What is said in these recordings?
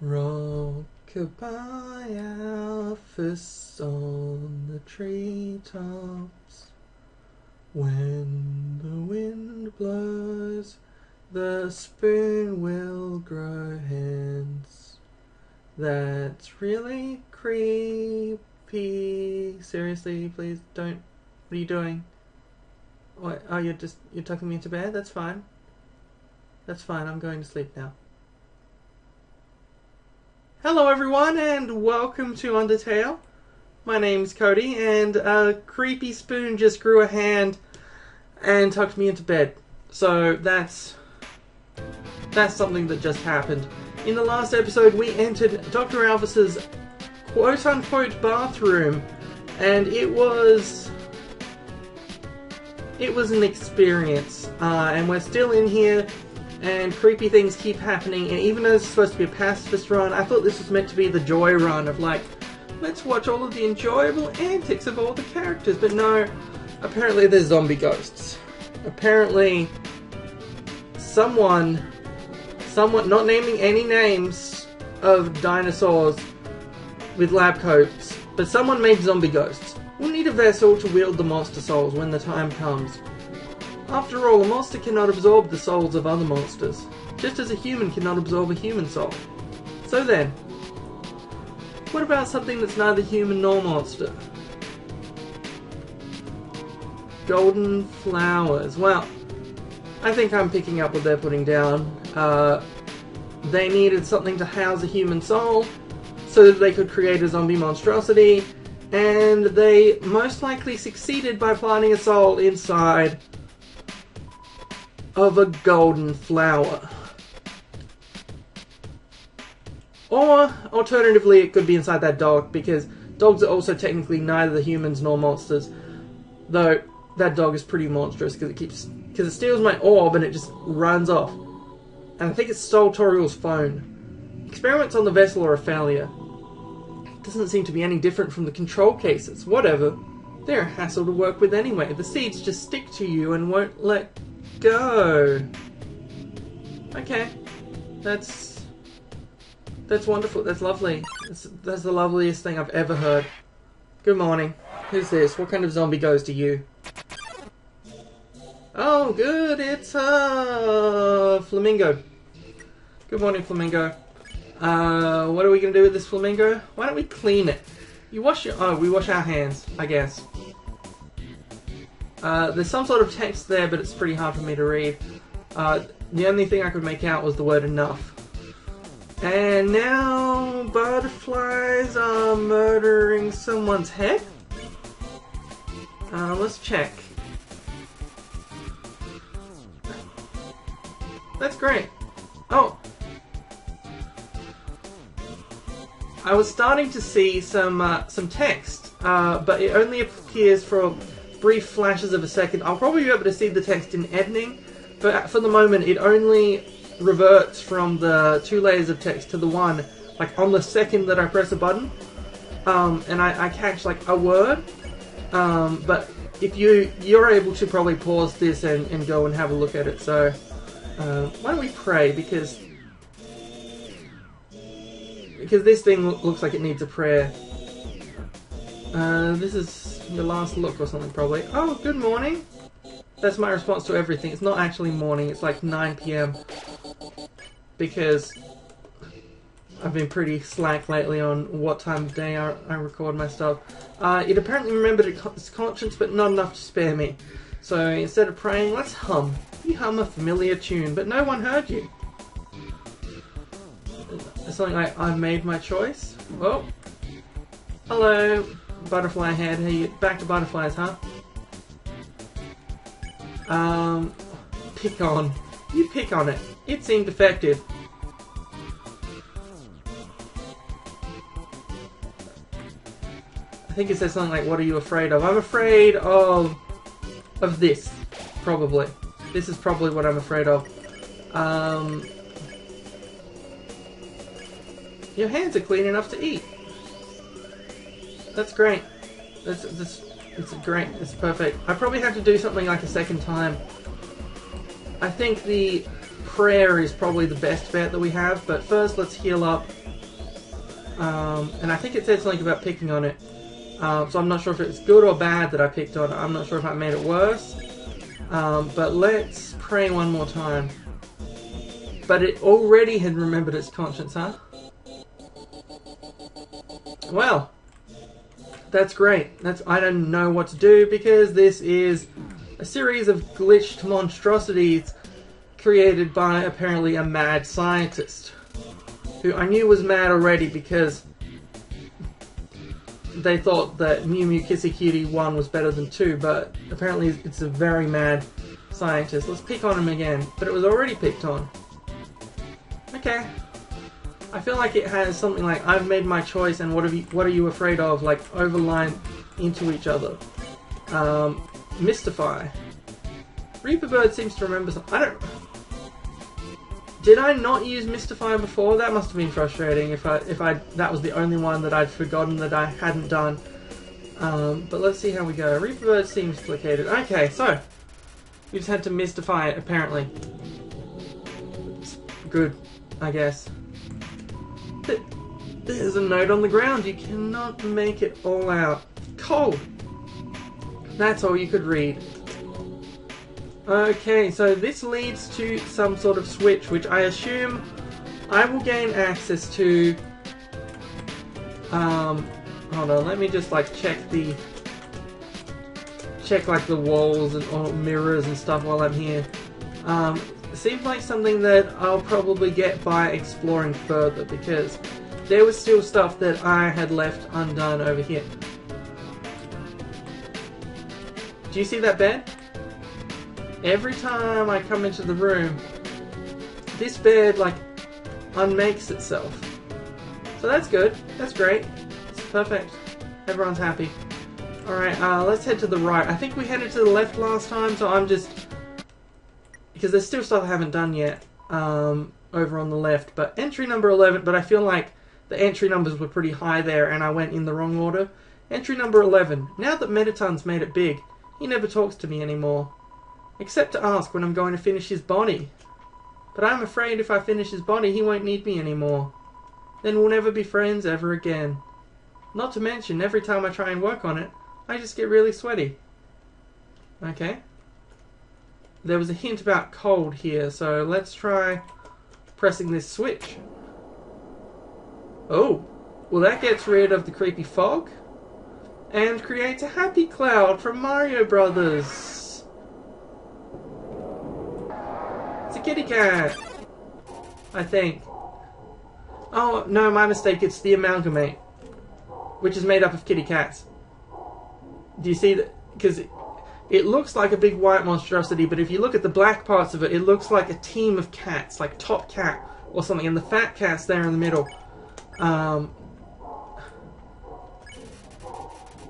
Rock-a-bye Alphys on the treetops. When the wind blows, the spoon will grow hands. That's really creepy. Seriously, please don't. What are you doing? What? Oh, you're tucking me into bed? That's fine. That's fine, I'm going to sleep now. Hello everyone and welcome to Undertale. My name's Cody and a creepy spoon just grew a hand and tucked me into bed. So that's something that just happened. In the last episode we entered Dr. Alphys's quote-unquote bathroom and it was an experience. And we're still in here and creepy things keep happening, and even though it's supposed to be a pacifist run, I thought this was meant to be the joy run of like, let's watch all of the enjoyable antics of all the characters, but no, apparently there's zombie ghosts. Apparently someone, not naming any names of dinosaurs with lab coats, but someone made zombie ghosts. We'll need a vessel to wield the monster souls when the time comes. After all, a monster cannot absorb the souls of other monsters, just as a human cannot absorb a human soul. So then, what about something that's neither human nor monster? Golden flowers. Well, I think I'm picking up what they're putting down. They needed something to house a human soul, so that they could create a zombie monstrosity, and they most likely succeeded by planting a soul inside of a golden flower. Or, alternatively, it could be inside that dog, because dogs are also technically neither humans nor monsters. Though, that dog is pretty monstrous, because it steals my orb and it just runs off. And I think it stole Toriel's phone. Experiments on the vessel are a failure. It doesn't seem to be any different from the control cases. Whatever. They're a hassle to work with anyway. The seeds just stick to you and won't let go. Okay, that's wonderful. That's lovely. That's the loveliest thing I've ever heard. Good morning. Who's this? What kind of zombie ghost are you? Oh, good. It's Flamingo. Good morning, Flamingo. What are we gonna do with this Flamingo? Why don't we clean it? You wash your. Oh, we wash our hands, I guess. There's some sort of text there, but it's pretty hard for me to read. The only thing I could make out was the word enough. And now butterflies are murdering someone's head? Let's check. That's great. Oh! I was starting to see some text, but it only appears for brief flashes of a second. I'll probably be able to see the text in editing, but for the moment it only reverts from the 2 layers of text to the one, like on the second that I press a button, and I catch like a word, but if you're able to probably pause this and go and have a look at it, so why don't we pray, because this thing looks like it needs a prayer. This is your last look or something, probably. Oh, good morning. That's my response to everything. It's not actually morning, it's like 9 PM. Because I've been pretty slack lately on what time of day I record my stuff. It apparently remembered its conscience, but not enough to spare me. So instead of praying, let's hum. You hum a familiar tune, but no one heard you. It's something like, I've made my choice. Oh. Hello. Butterfly head. Hey, back to butterflies, huh? Pick on. You pick on it. It seemed effective. I think it says something like, what are you afraid of? I'm afraid of this, probably. This is probably what I'm afraid of. Your hands are clean enough to eat. That's great. It's great. It's perfect. I probably have to do something like a second time. I think the prayer is probably the best bet that we have, but first let's heal up And I think it said something about picking on it. So I'm not sure if it's good or bad that I picked on it. I'm not sure if I made it worse. But let's pray one more time. But it already had remembered its conscience, huh? Well, that's great. I don't know what to do because this is a series of glitched monstrosities created by apparently a mad scientist. Who I knew was mad already because they thought that Mew Mew Kissy Cutie 1 was better than 2, but apparently it's a very mad scientist. Let's pick on him again, but it was already picked on. Okay. I feel like it has something like, I've made my choice and what are you afraid of? Like, overline into each other. Mystify. Reaper Bird seems to remember something. Did I not use Mystify before? That must have been frustrating if that was the only one that I'd forgotten that I hadn't done. But let's see how we go. Reaper Bird seems placated. Okay, so we just had to mystify it apparently. It's good, I guess. There's a note on the ground. You cannot make it all out. Cold. That's all you could read. Okay, so this leads to some sort of switch, which I assume I will gain access to. Hold on, let me just like check like the walls and or mirrors and stuff while I'm here. Seems like something that I'll probably get by exploring further because there was still stuff that I had left undone over here. Do you see that bed? Every time I come into the room, this bed like unmakes itself. So that's good. That's great. It's perfect. Everyone's happy. Alright, let's head to the right. I think we headed to the left last time, so I'm just... because there's still stuff I haven't done yet over on the left. But entry number 11, but I feel like the entry numbers were pretty high there and I went in the wrong order. Entry number 11. Now that Metaton's made it big, he never talks to me anymore. Except to ask when I'm going to finish his body. But I'm afraid if I finish his body, he won't need me anymore. Then we'll never be friends ever again. Not to mention, every time I try and work on it, I just get really sweaty. Okay. There was a hint about cold here, so let's try pressing this switch. Oh, well that gets rid of the creepy fog and creates a happy cloud from Mario Brothers. It's a kitty cat, I think. Oh, no, my mistake, it's the Amalgamate, which is made up of kitty cats. Do you see that? Because it looks like a big white monstrosity, but if you look at the black parts of it, it looks like a team of cats, like Top Cat or something, and the fat cat's there in the middle.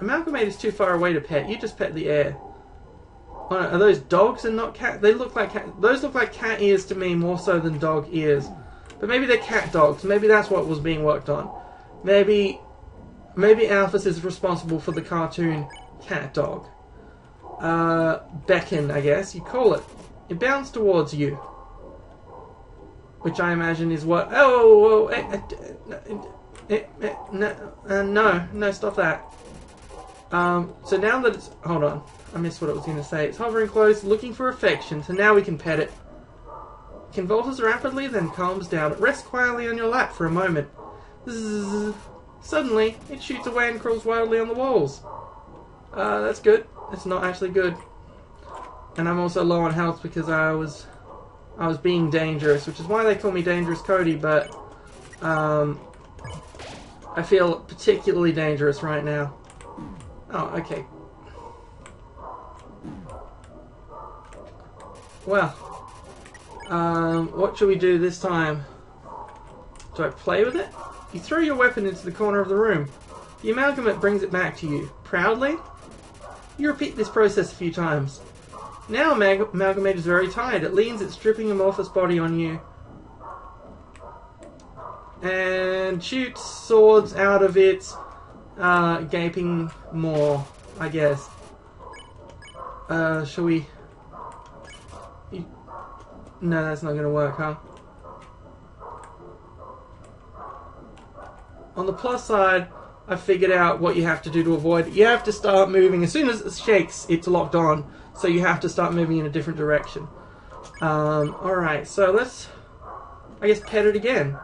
Amalgamate is too far away to pet. You just pet the air. Oh, no, are those dogs and not cat? They look like cat. Those look like cat ears to me more so than dog ears. But maybe they're cat dogs. Maybe that's what was being worked on. Maybe Alphys is responsible for the cartoon cat dog. Beckon, I guess you call it. It bounds towards you, which I imagine is what. Oh, no, stop that. So now that it's... hold on. I missed what it was going to say. It's hovering close, looking for affection, so now we can pet it. It convulses rapidly, then calms down. It rests quietly on your lap for a moment. Zzz. Suddenly, it shoots away and crawls wildly on the walls. That's good. It's not actually good. And I'm also low on health because I was being dangerous, which is why they call me Dangerous Cody, but I feel particularly dangerous right now. Oh, okay. Well, what should we do this time? Do I play with it? You throw your weapon into the corner of the room. The Amalgamate brings it back to you. Proudly? You repeat this process a few times. Now Amalgamate is very tired. It leans its dripping amorphous body on you. And shoots swords out of its gaping maw, I guess. Shall we... No, that's not going to work, huh? On the plus side, I figured out what you have to do to avoid it. You have to start moving. As soon as it shakes, it's locked on. So you have to start moving in a different direction. Alright, so let's, I guess, pet it again.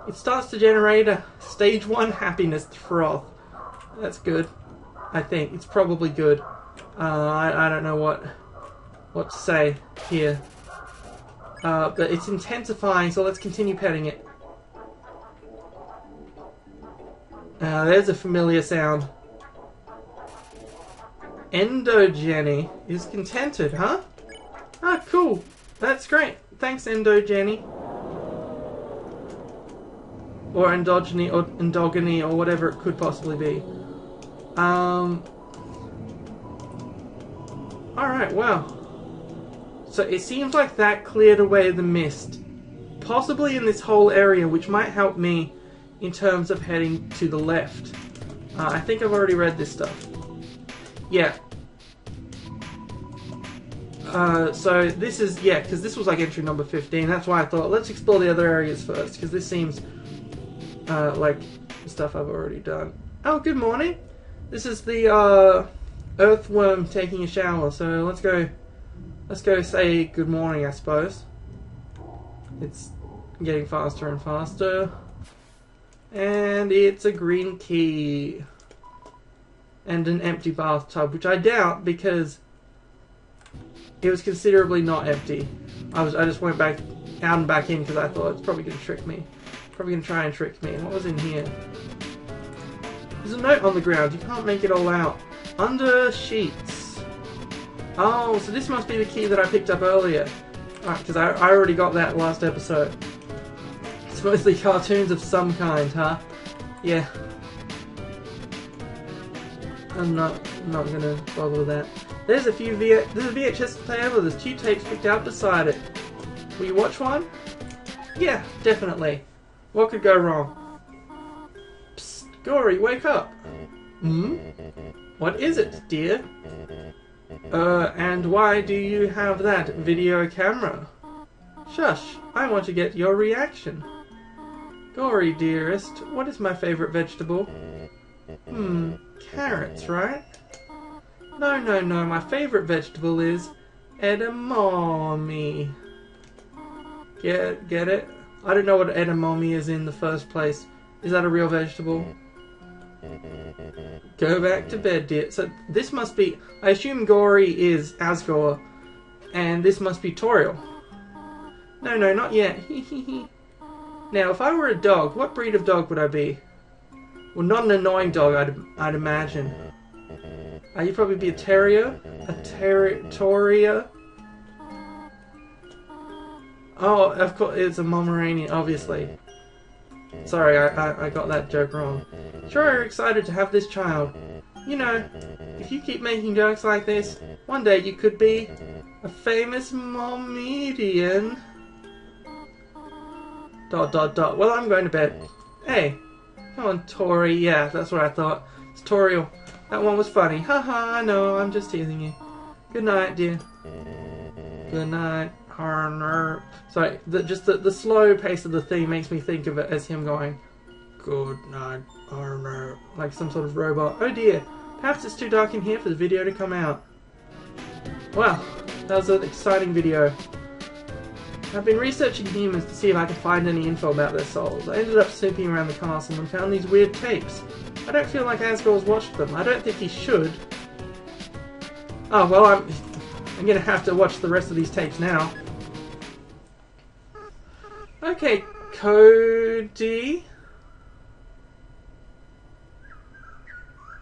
It starts to generate a stage 1 happiness froth. That's good. I think. It's probably good. I don't know what to say here. But it's intensifying, so let's continue petting it. There's a familiar sound. Endogeny is contented, huh? Ah, cool. That's great. Thanks, Endogeny. Or endogeny, or endogeny, or whatever it could possibly be. Alright, well. So it seems like that cleared away the mist. Possibly in this whole area, which might help me in terms of heading to the left. I think I've already read this stuff. Yeah. So this is, yeah, because this was like entry number 15. That's why I thought, let's explore the other areas first, because this seems like the stuff I've already done. Oh, good morning. This is the earthworm taking a shower, so let's go say good morning, I suppose. It's getting faster and faster. And it's a green key. And an empty bathtub, which I doubt because it was considerably not empty. I just went back out and back in because I thought it's probably going to trick me. Probably going to try and trick me. What was in here? There's a note on the ground. You can't make it all out. Under sheets. Oh, so this must be the key that I picked up earlier. Alright, because I already got that last episode. It's mostly cartoons of some kind, huh? Yeah. I'm not gonna bother with that. There's a VHS player with 2 tapes picked out beside it. Will you watch one? Yeah, definitely. What could go wrong? Psst, Gory, wake up. Hmm? What is it, dear? And why do you have that video camera? Shush, I want to get your reaction. Gory, dearest, what is my favorite vegetable? Carrots, right? No, my favorite vegetable is edamame. Get it? I don't know what edamame is in the first place. Is that a real vegetable? Go back to bed, dear. So this must be... I assume Gory is Asgore, and this must be Toriel. No, not yet. Now, if I were a dog, what breed of dog would I be? Well, not an annoying dog, I'd imagine. You'd probably be a terrier? A terrier? Oh, of course, it's a Pomeranian, obviously. Sorry, I got that joke wrong. Sure, you're excited to have this child. You know, if you keep making jokes like this, one day you could be a famous momedian. ... Well, I'm going to bed. Hey, come on, Tori. Yeah, that's what I thought. It's Toriel. That one was funny. Haha, I know, I'm just teasing you. Good night, dear. Good night, Harner. Sorry, just the slow pace of the theme makes me think of it as him going, good night, Harner. Like some sort of robot. Oh dear, perhaps it's too dark in here for the video to come out. Wow, that was an exciting video. I've been researching humans to see if I can find any info about their souls. I ended up snooping around the castle and found these weird tapes. I don't feel like Asgore's watched them. I don't think he should. Oh, well, I'm gonna have to watch the rest of these tapes now. Okay, Cody.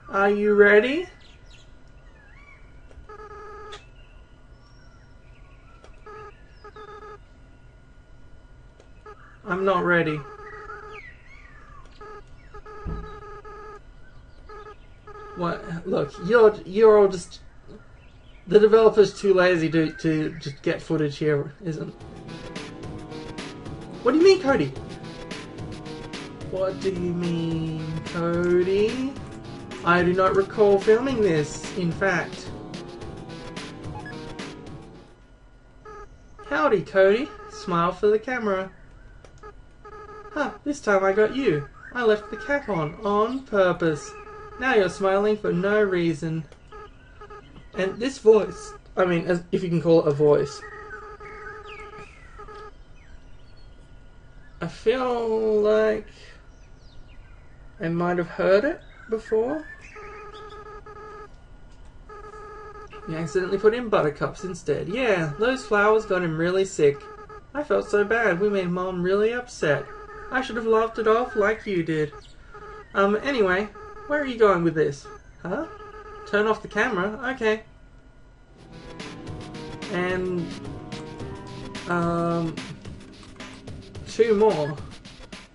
Are you ready? I'm not ready. What? Look, you're all just... The developer's too lazy to just get footage here, isn't? What do you mean, Cody? What do you mean, Cody? I do not recall filming this, in fact. Howdy, Cody. Smile for the camera. Huh, this time I got you. I left the cap on purpose. Now you're smiling for no reason. And this voice, I mean, if you can call it a voice, I feel like I might have heard it before. You accidentally put in buttercups instead. Yeah, those flowers got him really sick. I felt so bad. We made Mom really upset. I should have laughed it off like you did. Anyway, where are you going with this? Huh? Turn off the camera? Okay. And, 2 more.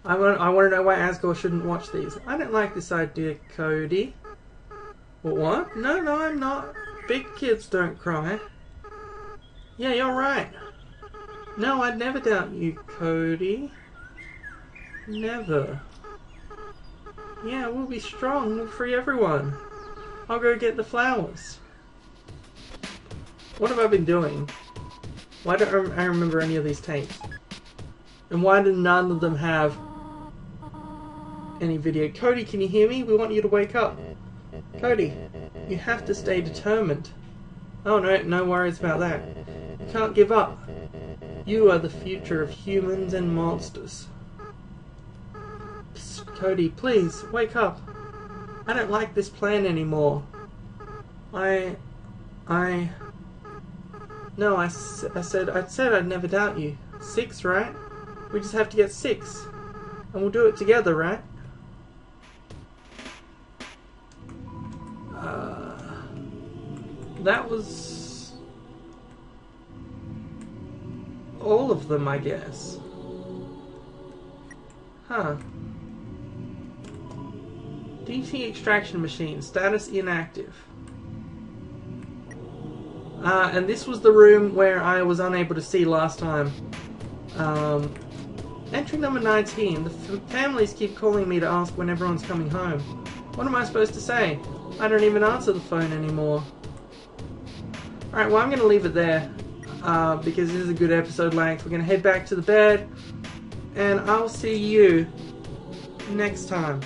I want to know why Asgore shouldn't watch these. I don't like this idea, Cody. What? No, I'm not. Big kids don't cry. Yeah, you're right. No, I'd never doubt you, Cody. Never. Yeah, we'll be strong. We'll free everyone. I'll go get the flowers. What have I been doing? Why don't I remember any of these tapes? And why do none of them have any video? Cody, can you hear me? We want you to wake up. Cody, you have to stay determined. Oh no worries about that. You can't give up. You are the future of humans and monsters. Psst, Cody, please, wake up. I don't like this plan anymore. No, I said I'd never doubt you. 6, right? We just have to get 6. And we'll do it together, right? That was all of them, I guess. Huh. DT extraction machine, status inactive. And this was the room where I was unable to see last time. Entry number 19. The families keep calling me to ask when everyone's coming home. What am I supposed to say? I don't even answer the phone anymore. Alright, well I'm going to leave it there. Because this is a good episode length. We're going to head back to the bed. And I'll see you next time.